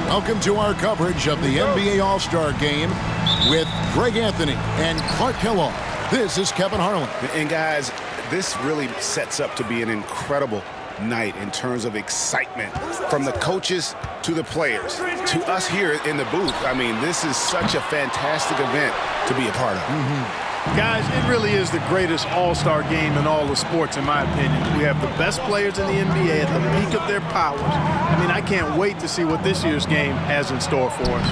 Welcome to our coverage of the NBA All-Star Game with Greg Anthony and Clark Kellogg. This is Kevin Harlan. And guys, this really sets up to be an incredible night in terms of excitement from the coaches to the players to us here in the booth. I mean, this is such a fantastic event to be a part of. Guys, it really is the greatest all-star game in all of sports, in my opinion. We have the best players in the NBA at the peak of their powers. I mean, I can't wait to see what this year's game has in store for us.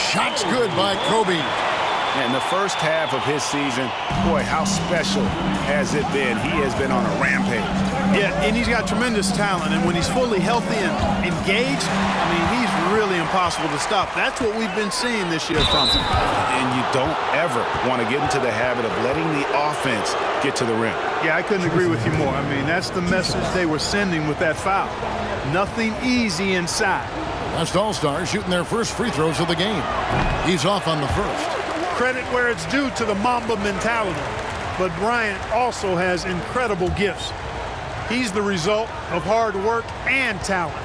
Shots good by Kobe. And the first half of his season, boy, how special has it been? He has been on a rampage. Yeah, and he's got tremendous talent, and when he's fully healthy and engaged, I mean, he's really impossible to stop. That's what we've been seeing this year from him. And you don't ever want to get into the habit of letting the offense get to the rim. Yeah, I couldn't agree with you more. I mean, that's the message they were sending with that foul. Nothing easy inside. West All-Stars shooting their first free throws of the game. He's off on the first. Credit where it's due to the Mamba mentality. But Bryant also has incredible gifts. He's the result of hard work and talent.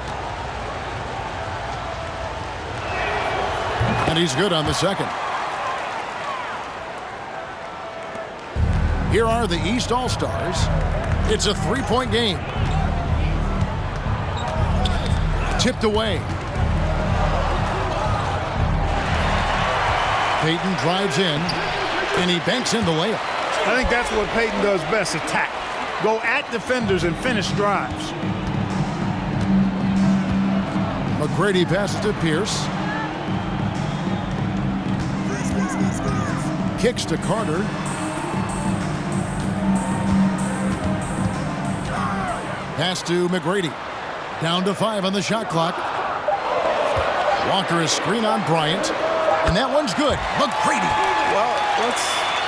And he's good on the second. Here are the East All-Stars. It's a three-point game. Tipped away. Payton drives in, and he banks in the layup. I think that's what Payton does best, attack. Go at defenders and finish drives. McGrady passes to Pierce. Kicks to Carter. Pass to McGrady. Down to 5 on the shot clock. Walker is screen on Bryant. And that one's good. McGrady. Well, let's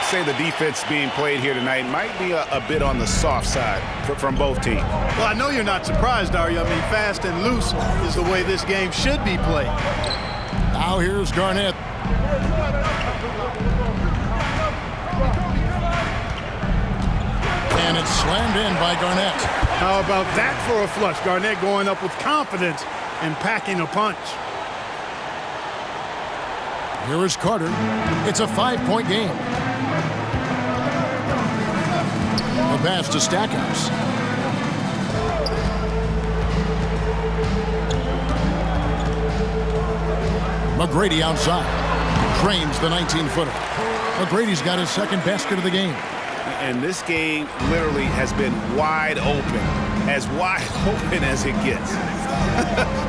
say the defense being played here tonight might be a bit on the soft side from both teams. Well, I know you're not surprised, are you? I mean, fast and loose is the way this game should be played. Now here's Garnett. And it's slammed in by Garnett. How about that for a flush? Garnett going up with confidence and packing a punch. Here is Carter. It's a 5-point game. A pass to Stackhouse. McGrady outside. Drains the 19-footer. McGrady's got his second basket of the game. And this game literally has been wide open as it gets.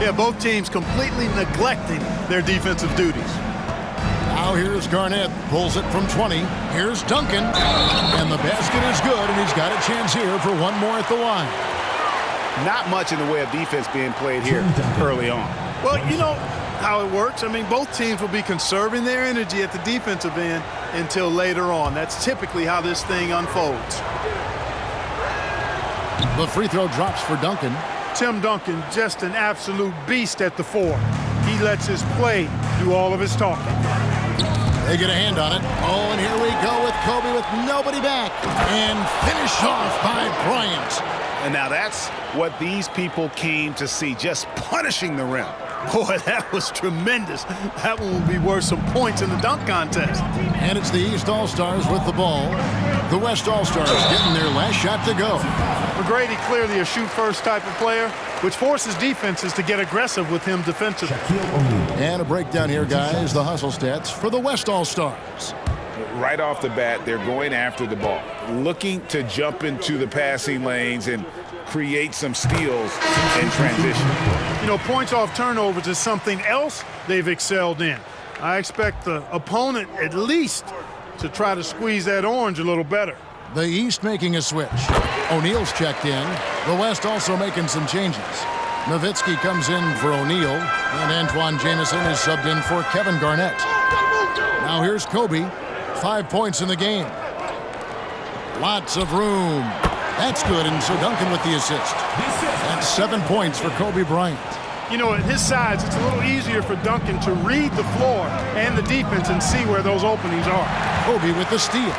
Yeah, both teams completely neglecting their defensive duties. Now here's Garnett, pulls it from 20. Here's Duncan, and the basket is good, and he's got a chance here for one more at the line. Not much in the way of defense being played here early on. Well, you know how it works. I mean, both teams will be conserving their energy at the defensive end until later on. That's typically how this thing unfolds. The free throw drops for Duncan. Tim Duncan, just an absolute beast at the 4. He lets his play do all of his talking. They get a hand on it. Oh, and here we go with Kobe with nobody back. And finished off by Bryant. And now that's what these people came to see, just punishing the rim. Boy, that was tremendous. That one will be worth some points in the dunk contest. And it's the East All-Stars with the ball. The West All-Stars getting their last shot to go. McGrady clearly a shoot-first type of player, which forces defenses to get aggressive with him defensively. And a breakdown here, guys. The hustle stats for the West All-Stars. Right off the bat, they're going after the ball, looking to jump into the passing lanes and create some steals in transition. You know, points off turnovers is something else they've excelled in. I expect the opponent at least to try to squeeze that orange a little better. The East making a switch. O'Neal's checked in. The West also making some changes. Nowitzki comes in for O'Neal, and Antoine Jamison is subbed in for Kevin Garnett. Now here's Kobe. 5 points in the game. Lots of room. That's good, and so Duncan with the assist. That's 7 points for Kobe Bryant. You know, at his size, it's a little easier for Duncan to read the floor and the defense and see where those openings are. Kobe with the steal.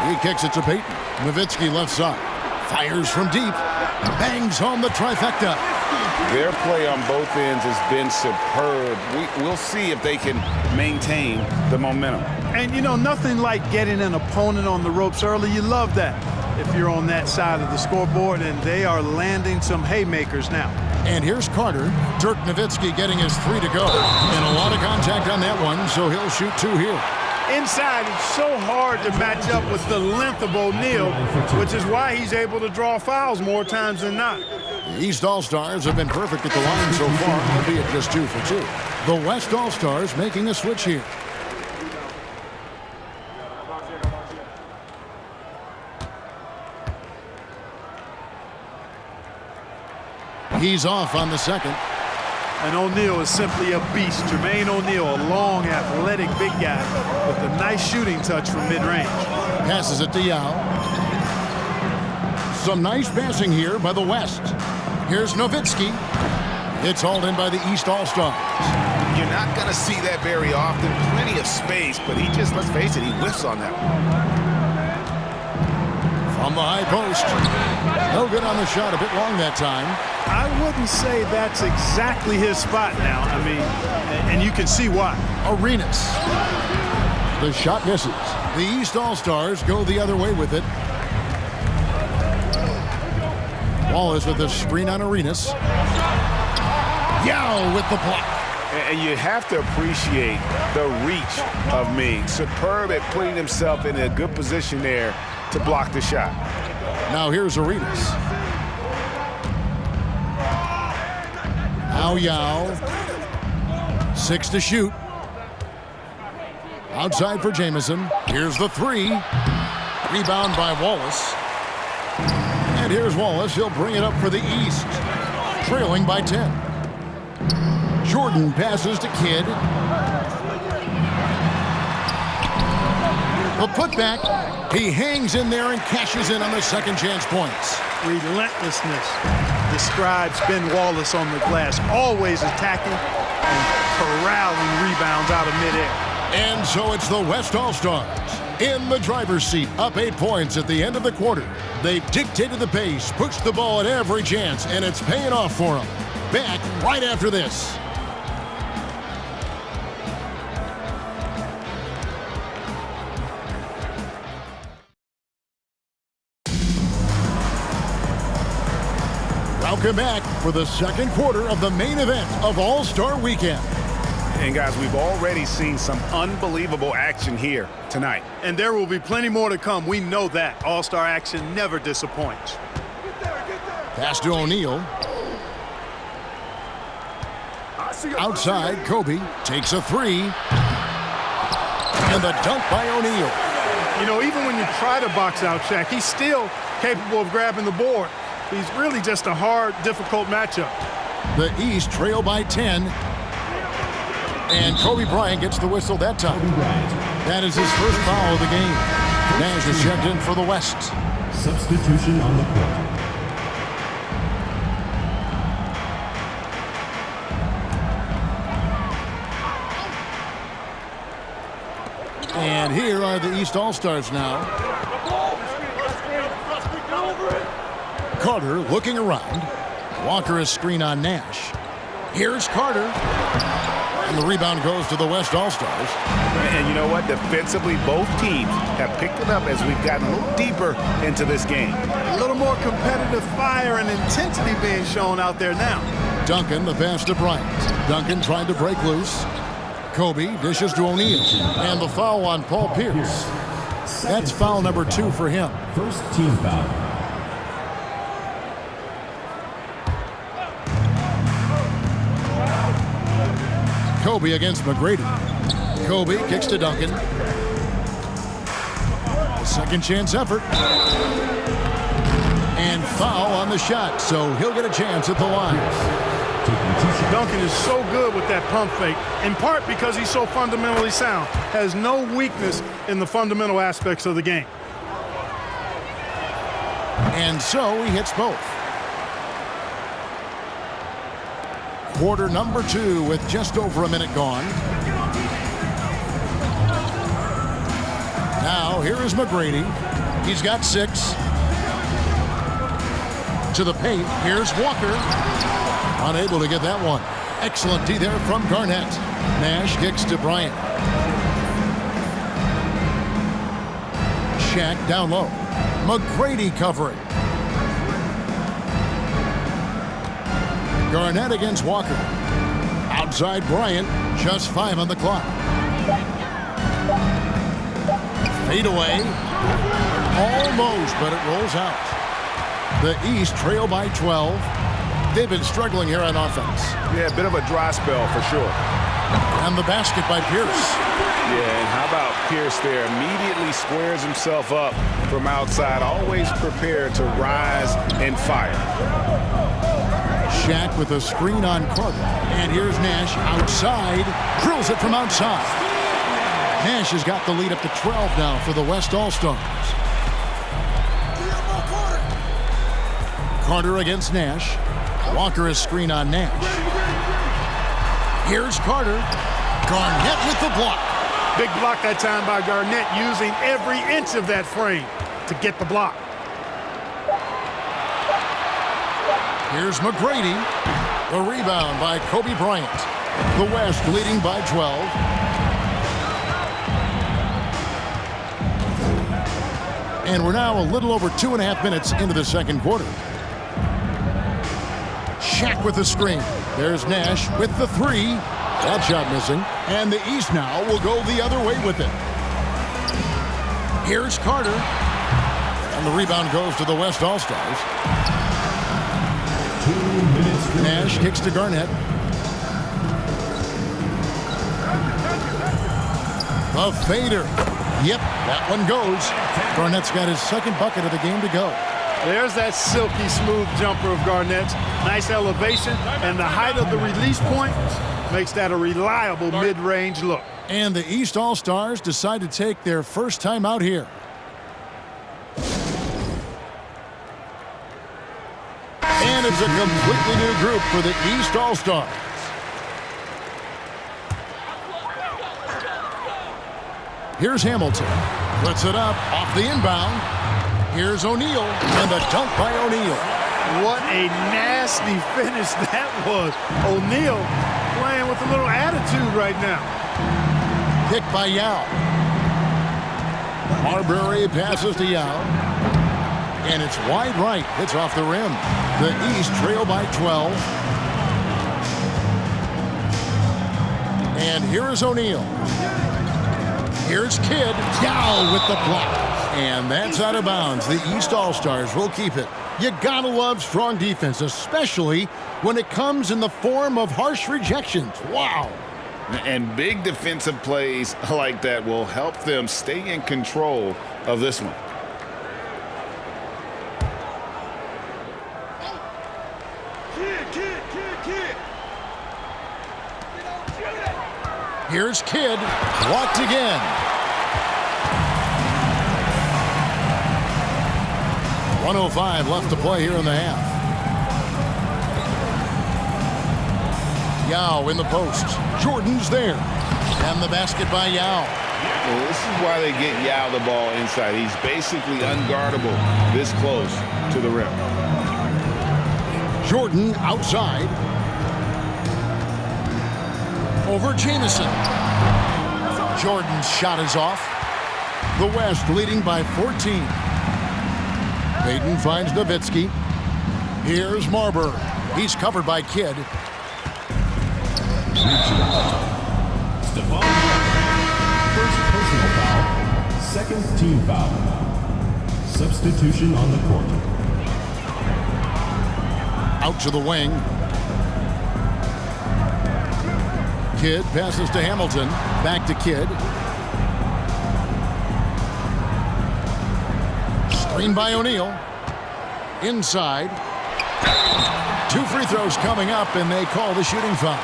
He kicks it to Payton. Nowitzki left side. Fires from deep. Bangs home the trifecta. Their play on both ends has been superb. We'll see if they can maintain the momentum. And, you know, nothing like getting an opponent on the ropes early. You love that if you're on that side of the scoreboard, and they are landing some haymakers now. And here's Carter. Dirk Nowitzki getting his 3 to go. And a lot of contact on that one, so he'll shoot 2 here. Inside, it's so hard to match up with the length of O'Neal, which is why he's able to draw fouls more times than not. The East All-Stars have been perfect at the line so far, albeit just 2 for 2. The West All-Stars making a switch here. He's off on the second. And O'Neal is simply a beast. Jermaine O'Neal, a long, athletic, big guy with a nice shooting touch from mid-range. Passes it to Yao. Some nice passing here by the West. Here's Nowitzki. It's hauled in by the East All-Stars. You're not going to see that very often. Plenty of space, but he just, let's face it, he whiffs on that one. From the high post. No good on the shot. A bit long that time. I wouldn't say that's exactly his spot now. I mean, and you can see why. Arenas. The shot misses. The East All-Stars go the other way with it. Wallace with the screen on Arenas. Yao with the block. And you have to appreciate the reach of Ming. Superb at putting himself in a good position there to block the shot. Now here's Arenas. Now Yao. 6 to shoot. Outside for Jamison. Here's the 3. Rebound by Wallace. And here's Wallace. He'll bring it up for the East. Trailing by 10. Jordan passes to Kidd. The putback. He hangs in there and cashes in on the second chance points. Relentlessness describes Ben Wallace on the glass. Always attacking and corralling rebounds out of midair. And so it's the West All-Stars in the driver's seat, up 8 points at the end of the quarter. They've dictated the pace, pushed the ball at every chance, and it's paying off for them. Back right after this. Welcome back for the second quarter of the main event of All-Star Weekend. And guys, we've already seen some unbelievable action here tonight. And there will be plenty more to come. We know that. All-Star action never disappoints. Pass to O'Neal. Outside, Kobe takes a 3. And the dunk by O'Neal. You know, even when you try to box out Shaq, he's still capable of grabbing the board. He's really just a hard, difficult matchup. The East trail by 10. And Kobe Bryant gets the whistle that time. That is his first foul of the game. Nash is checked in for the West. Substitution on the court. And here are the East All-Stars now. Carter looking around. Walker is screen on Nash. Here's Carter. And the rebound goes to the West All-Stars. And you know what? Defensively, both teams have picked it up as we've gotten a little deeper into this game. A little more competitive fire and intensity being shown out there now. Duncan, the pass to Bryant. Duncan trying to break loose. Kobe dishes to O'Neal. And the foul on Paul Pierce. That's foul number 2 for him. First team foul. Kobe against McGrady. Kobe kicks to Duncan. A second chance effort. And foul on the shot, so he'll get a chance at the line. Duncan is so good with that pump fake, in part because he's so fundamentally sound. Has no weakness in the fundamental aspects of the game. And so he hits both. Quarter number 2 with just over a minute gone. Now here is McGrady. He's got 6. To the paint. Here's Walker. Unable to get that one. Excellent D there from Garnett. Nash kicks to Bryant. Shaq down low. McGrady covering. Garnett against Walker. Outside Bryant, just 5 on the clock. Fade away. Almost, but it rolls out. The East trail by 12. They've been struggling here on offense. Yeah, a bit of a dry spell for sure. And the basket by Pierce. Yeah, and how about Pierce there? Immediately squares himself up from outside, always prepared to rise and fire. Shaq with a screen on Carter. And here's Nash outside. Drills it from outside. Nash has got the lead up to 12 now for the West All-Stars. Carter against Nash. Walker is screen on Nash. Here's Carter. Garnett with the block. Big block that time by Garnett, using every inch of that frame to get the block. Here's McGrady. The rebound by Kobe Bryant. The West leading by 12. And we're now a little over 2.5 minutes into the second quarter. Shaq with the screen. There's Nash with the three. That shot missing. And the East now will go the other way with it. Here's Carter. And the rebound goes to the West All-Stars. 2 minutes. Nash kicks to Garnett. The fader. Yep, that one goes. Garnett's got his second bucket of the game to go. There's that silky smooth jumper of Garnett's. Nice elevation, and the height of the release point makes that a reliable mid-range look. And the East All-Stars decide to take their first time out here. And it's a completely new group for the East All-Stars. Here's Hamilton. Puts it up off the inbound. Here's O'Neal, and the dunk by O'Neal. What a nasty finish that was. O'Neal playing with a little attitude right now. Pick by Yao. Marbury passes to Yao. And it's wide right. It's off the rim. The East trail by 12. And here is O'Neal. Here's Kidd. Yao with the block. And that's out of bounds. The East All-Stars will keep it. You gotta love strong defense, especially when it comes in the form of harsh rejections. Wow. And big defensive plays like that will help them stay in control of this one. Here's Kidd. Blocked again. 1:05 left to play here in the half. Yao in the post. Jordan's there. And the basket by Yao. Well, this is why they get Yao the ball inside. He's basically unguardable this close to the rim. Jordan outside. Over Jamison. Jordan's shot is off. The West leading by 14. Payton finds Nowitzki. Here's Marbury. He's covered by Kidd. Stephon first personal foul, second team foul. Substitution on the court. Out to the wing. Kidd passes to Hamilton. Back to Kidd. Screen by O'Neal. Inside. 2 free throws coming up, and they call the shooting foul.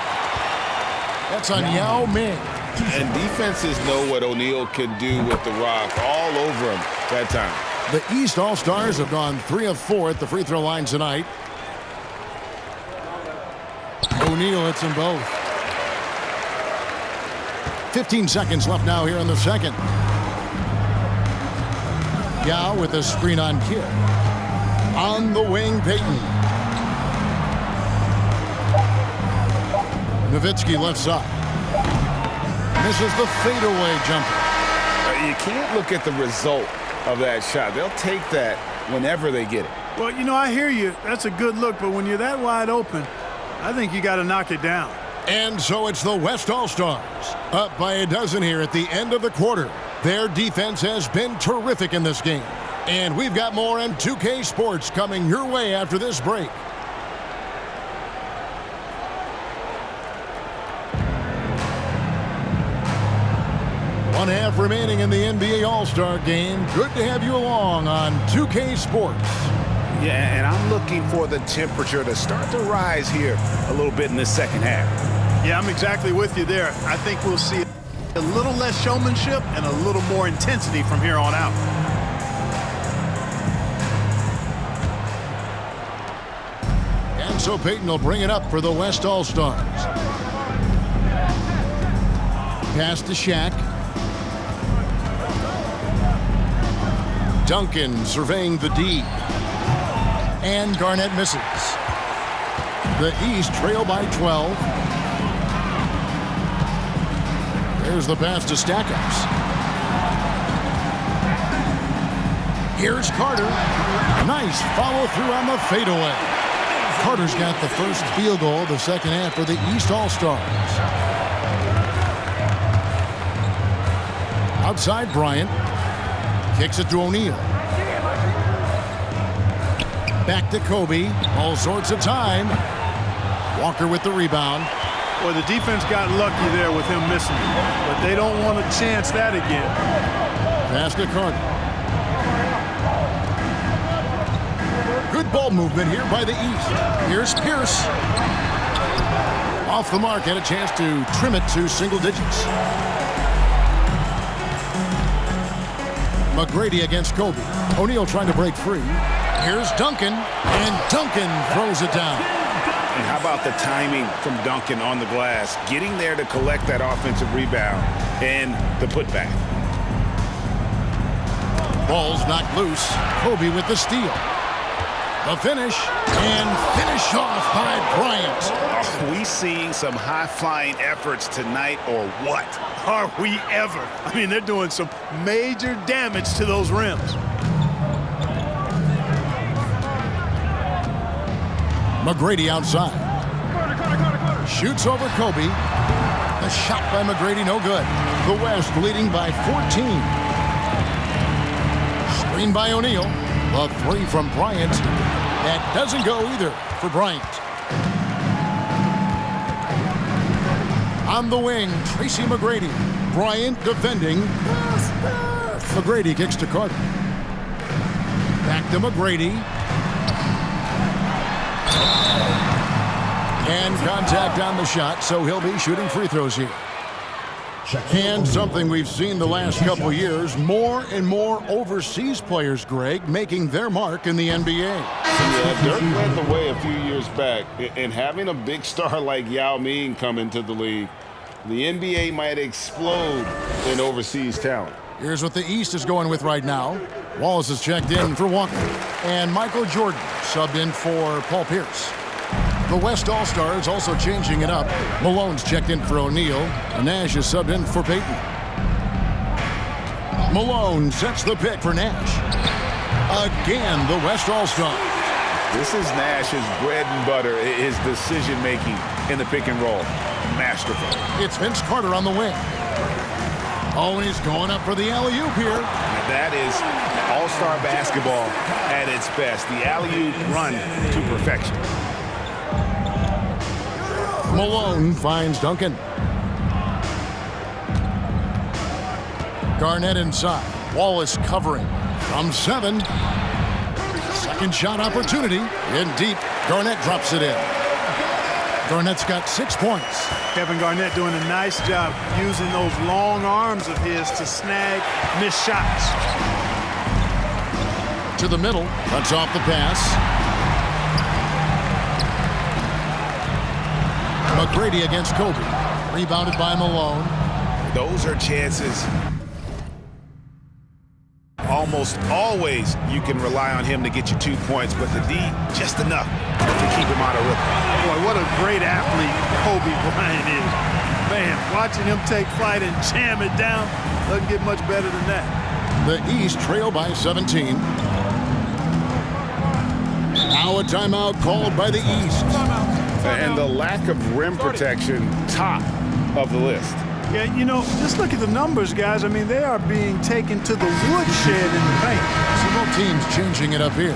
That's on Yao Ming. And defenses know what O'Neal can do with the rock all over him that time. The East All-Stars have gone 3 of 4 at the free throw line tonight. O'Neal hits them both. 15 seconds left now here in the second. Yao with a screen on Kidd. On the wing, Payton. Nowitzki left side. Misses the fadeaway jumper. You can't look at the result of that shot. They'll take that whenever they get it. Well, you know, I hear you. That's a good look, but when you're that wide open, I think you got to knock it down. And so it's the West All-Stars, up by a dozen here at the end of the quarter. Their defense has been terrific in this game. And we've got more on 2K Sports coming your way after this break. One half remaining in the NBA All-Star game. Good to have you along on 2K Sports. Yeah, and I'm looking for the temperature to start to rise here a little bit in the second half. Yeah, I'm exactly with you there. I think we'll see a little less showmanship and a little more intensity from here on out. And so Payton will bring it up for the West All-Stars. Pass to Shaq. Duncan surveying the D. And Garnett misses. The East trail by 12. There's the pass to Stackhouse. Here's Carter. Nice follow through on the fadeaway. Carter's got the first field goal of the second half for the East All-Stars. Outside Bryant. Kicks it to O'Neal. Back to Kobe. All sorts of time. Walker with the rebound. Boy, the defense got lucky there with him missing it, but they don't want to chance that again. Pass to Carter. Good ball movement here by the East. Here's Pierce. Off the mark, had a chance to trim it to single digits. McGrady against Kobe. O'Neal trying to break free. Here's Duncan, and Duncan throws it down. And how about the timing from Duncan on the glass, getting there to collect that offensive rebound and the putback. Ball's knocked loose. Kobe with the steal. The finish, and finish off by Bryant. Are we seeing some high-flying efforts tonight or what? Are we ever? I mean, they're doing some major damage to those rims. McGrady outside. Shoots over Kobe. The shot by McGrady, no good. The West leading by 14. Screen by O'Neal. The three from Bryant. That doesn't go either for Bryant. On the wing, Tracy McGrady. Bryant defending. McGrady kicks to Carter. Back to McGrady. And contact on the shot, so he'll be shooting free throws here. And something we've seen the last couple years, more and more overseas players, Greg, making their mark in the NBA. Yeah, Dirk led the way a few years back, and having a big star like Yao Ming come into the league, the NBA might explode in overseas talent. Here's what the East is going with right now. Wallace is checked in for Walker, and Michael Jordan subbed in for Paul Pierce. The West All-Stars also changing it up. Malone's checked in for O'Neal, and Nash is subbed in for Payton. Malone sets the pick for Nash. Again, the West All-Stars. This is Nash's bread and butter, his decision-making in the pick and roll. Masterful. It's Vince Carter on the wing. Oh, and he's going up for the alley-oop here. Now that is all-star basketball at its best. The alley-oop run to perfection. Malone finds Duncan. Garnett inside. Wallace covering. From 7. Second shot opportunity. In deep. Garnett drops it in. Garnett's got 6 points. Kevin Garnett doing a nice job using those long arms of his to snag missed shots. To the middle. Cuts off the pass. McGrady against Kobe. Rebounded by Malone. Those are chances. Almost always you can rely on him to get you 2 points, but the D, just enough to keep him out of rhythm. Boy, what a great athlete Kobe Bryant is. Man, watching him take flight and jam it down doesn't get much better than that. The East trail by 17. Now a timeout called by the East. And the lack of rim protection, top of the list. Yeah, you know, just look at the numbers, guys. I mean, they are being taken to the woodshed in the paint. Several teams changing it up here.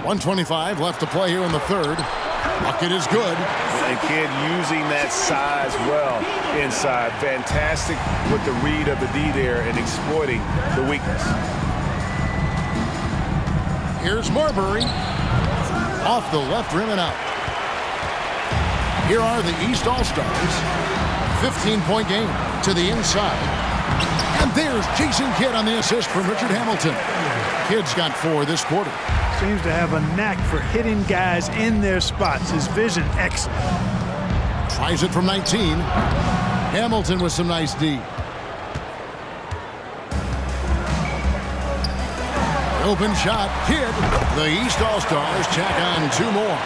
.125 left to play here in the third. Bucket is good. And Kidd using that size well inside. Fantastic with the read of the D there and exploiting the weakness. Here's Marbury. Off the left rim and out. Here are the East All-Stars. 15-point game to the inside. And there's Jason Kidd on the assist from Richard Hamilton. Kidd's got 4 this quarter. Seems to have a knack for hitting guys in their spots. His vision, excellent. Tries it from 19. Hamilton with some nice D. Open shot, Kidd. The East All-Stars check on 2 more.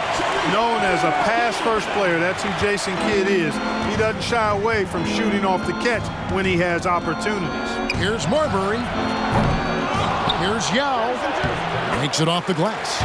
Known as a pass-first player, that's who Jason Kidd is. He doesn't shy away from shooting off the catch when he has opportunities. Here's Marbury. Here's Yao. Makes it off the glass.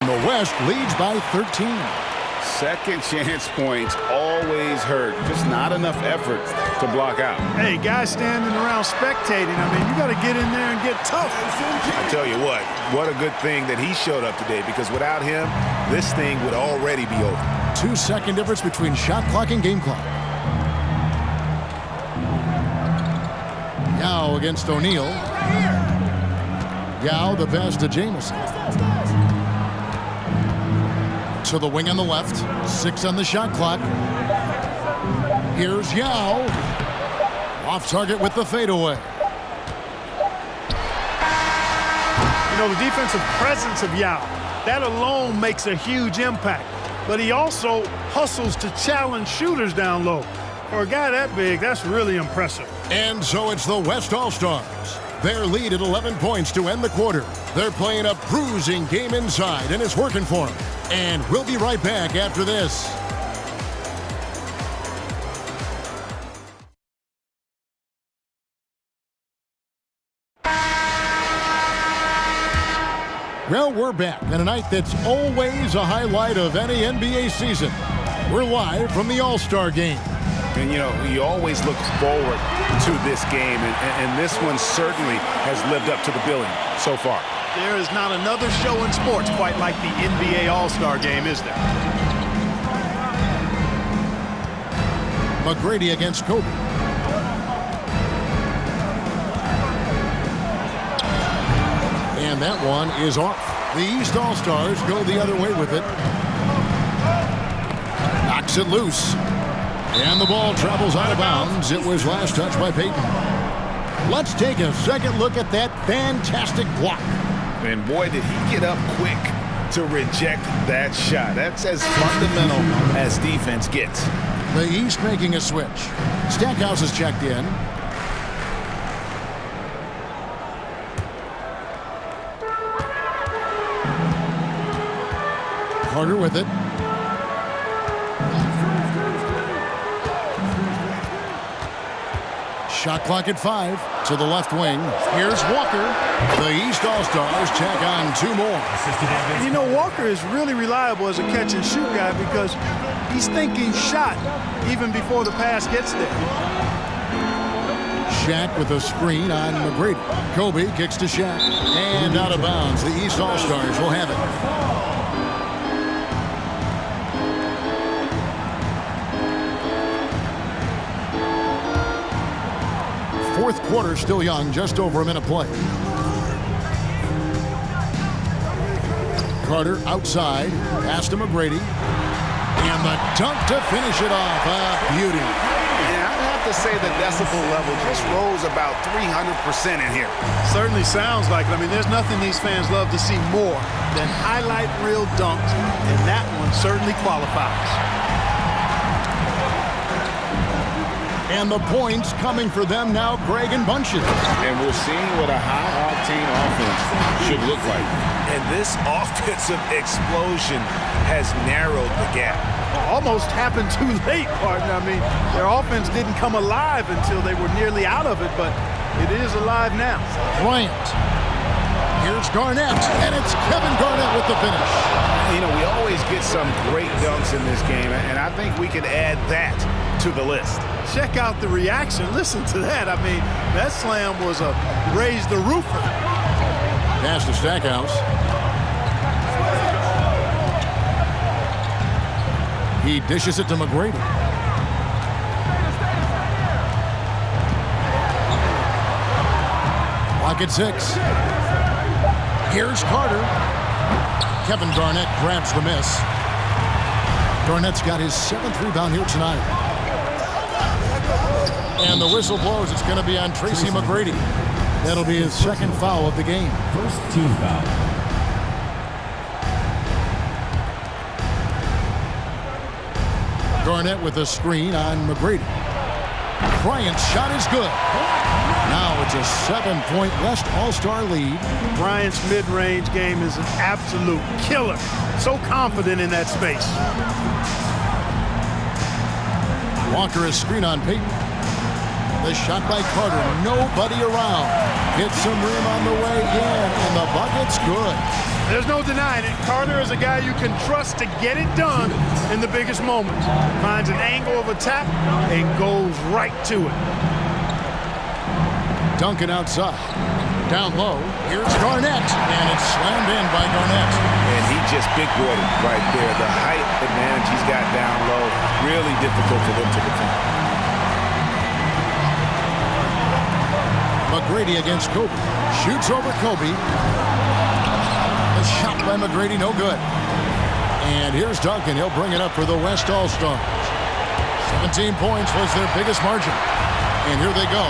The West leads by 13. Second chance points always hurt. Just not enough effort to block out. Hey, guys standing around spectating, I mean, you got to get in there and get tough. I tell you what a good thing that he showed up today, because without him, this thing would already be over. 2-second difference between shot clock and game clock. Yao against O'Neal. Yao the pass to Jamison. To the wing on the left. 6 on the shot clock. Here's Yao. Off target with the fadeaway. You know, the defensive presence of Yao, that alone makes a huge impact. But he also hustles to challenge shooters down low. For a guy that big, that's really impressive. And so it's the West All-Stars. Their lead at 11 points to end the quarter. They're playing a bruising game inside, and it's working for them. And we'll be right back after this. Well, we're back on a night that's always a highlight of any NBA season. We're live from the All-Star Game. And, you know, you always look forward to this game, and this one certainly has lived up to the billing so far. There is not another show in sports quite like the NBA All-Star Game, is there? McGrady against Kobe. And that one is off. The East All-Stars go the other way with it. Knocks it loose. And the ball travels out of bounds. It was last touched by Payton. Let's take a second look at that fantastic block. And boy, did he get up quick to reject that shot. That's as fundamental as defense gets. The East making a switch. Stackhouse is checked in. Carter with it. Shot clock at 5 to the left wing. Here's Walker. The East All-Stars check on 2 more. You know, Walker is really reliable as a catch-and-shoot guy because he's thinking shot even before the pass gets there. Shaq with a screen on McGrady. Kobe kicks to Shaq. And out of bounds. The East All-Stars will have it. Fourth quarter still young, just over a minute play. Carter outside, pass to McGrady. And the dunk to finish it off. Beauty. And I'd have to say the decibel level just rose about 300% in here. Certainly sounds like it. I mean, there's nothing these fans love to see more than highlight reel dunks, and that one certainly qualifies. And the points coming for them now, Greg and Bunches. And we're seeing what a high-octane offense should look like. And this offensive explosion has narrowed the gap. Almost happened too late, partner. I mean, their offense didn't come alive until they were nearly out of it, but it is alive now. Bryant. Here's Garnett, and it's Kevin Garnett with the finish. You know, we always get some great dunks in this game, and I think we can add that to the list. Check out the reaction. Listen to that. I mean, that slam was a raise the roofer. Pass to Stackhouse. He dishes it to McGrady. Clock at 6. Here's Carter. Kevin Garnett grabs the miss. Garnett's got his 7th rebound here tonight. And the whistle blows. It's going to be on Tracy McGrady. That'll be his 2nd foul of the game. First team foul. Garnett with a screen on McGrady. Bryant's shot is good. Now it's a 7-point West All-Star lead. Bryant's mid-range game is an absolute killer. So confident in that space. Walker a screen on Payton. The shot by Carter, nobody around. Hits some rim on the way in, and the bucket's good. There's no denying it. Carter is a guy you can trust to get it done in the biggest moments. Finds an angle of attack and goes right to it. Duncan outside. Down low. Here's Garnett, and it's slammed in by Garnett. And he just big-boyed it right there. The height advantage he's got down low, really difficult for them to defend. McGrady against Kobe. Shoots over Kobe. The shot by McGrady, no good. And here's Duncan. He'll bring it up for the West All-Stars. 17 points was their biggest margin. And here they go.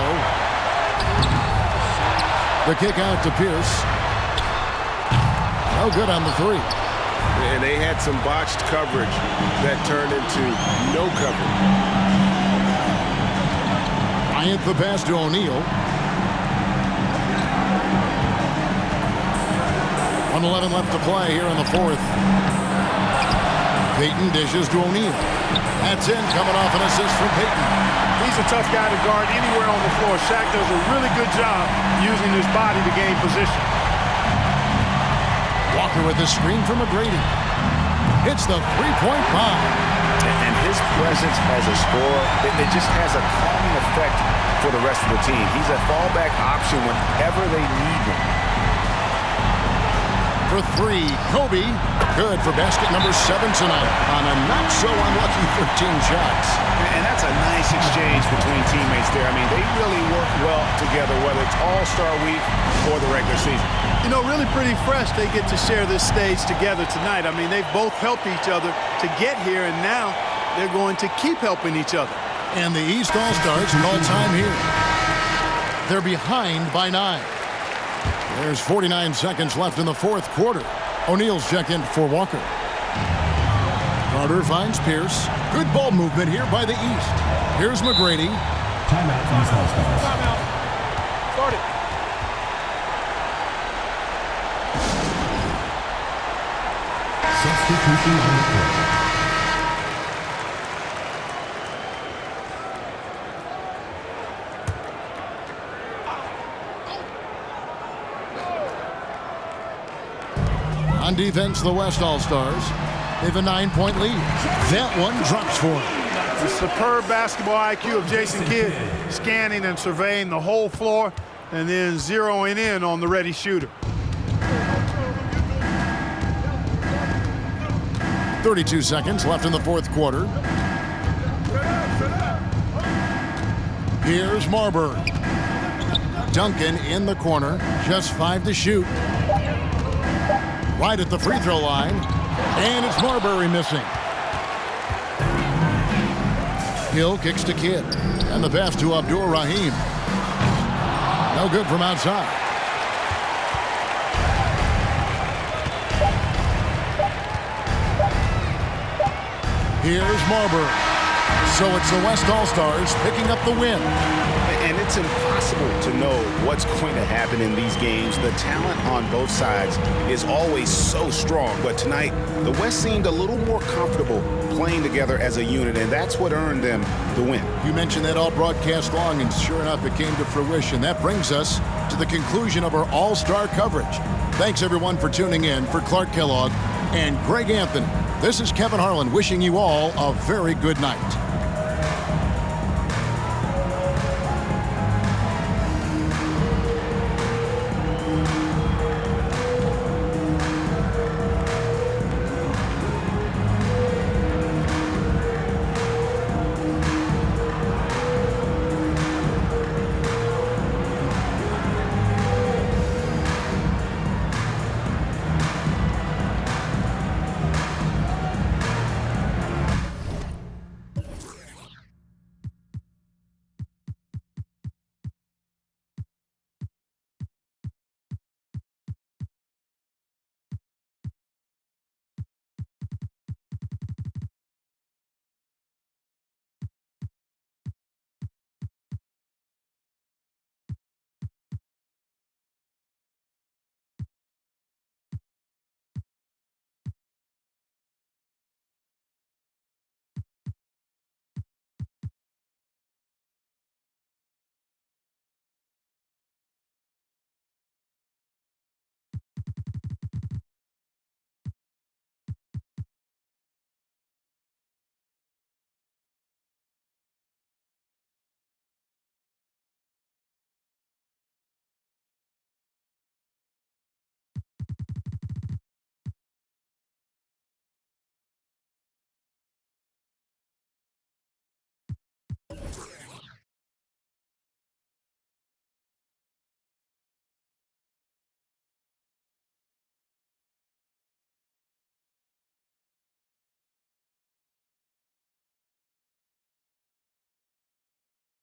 The kick out to Pierce. No good on the 3. And they had some botched coverage that turned into no coverage. Bryant the pass to O'Neal. 1:11 left to play here in the 4th. Payton dishes to O'Neal. That's in, coming off an assist from Payton. He's a tough guy to guard anywhere on the floor. Shaq does a really good job using his body to gain position. Walker with the screen from McGrady. Hits the three-point bomb. And his presence as a scorer, it just has a calming effect for the rest of the team. He's a fallback option whenever they need him. For 3, Kobe. Good for basket number 7 tonight on a not-so-unlucky 13 shots. And that's a nice exchange between teammates there. I mean, they really work well together, whether it's All-Star Week or the regular season. You know, really pretty fresh they get to share this stage together tonight. I mean, they've both helped each other to get here, and now they're going to keep helping each other. And the East All-Stars call time here. They're behind by 9. There's 49 seconds left in the 4th quarter. O'Neal's checked in for Walker. Carter finds Pierce. Good ball movement here by the East. Here's McGrady. Timeout for East All-Stars. Start it. Substitution on the court. On defense, the West All-Stars. They have a 9-point lead. That one drops for them. The superb basketball IQ of Jason Kidd, scanning and surveying the whole floor and then zeroing in on the ready shooter. 32 seconds left in the 4th quarter. Here's Marbury. Duncan in the corner. Just 5 to shoot. Right at the free throw line. And it's Marbury missing. Hill kicks to Kidd. And the pass to Abdur Rahim. No good from outside. Here's Marbury. So it's the West All-Stars picking up the win. And it's impossible to know what's going to happen in these games. The talent on both sides is always so strong. But tonight, the West seemed a little more comfortable playing together as a unit, and that's what earned them the win. You mentioned that all broadcast long, and sure enough, it came to fruition. That brings us to the conclusion of our All-Star coverage. Thanks, everyone, for tuning in. For Clark Kellogg and Greg Anthony, this is Kevin Harlan wishing you all a very good night.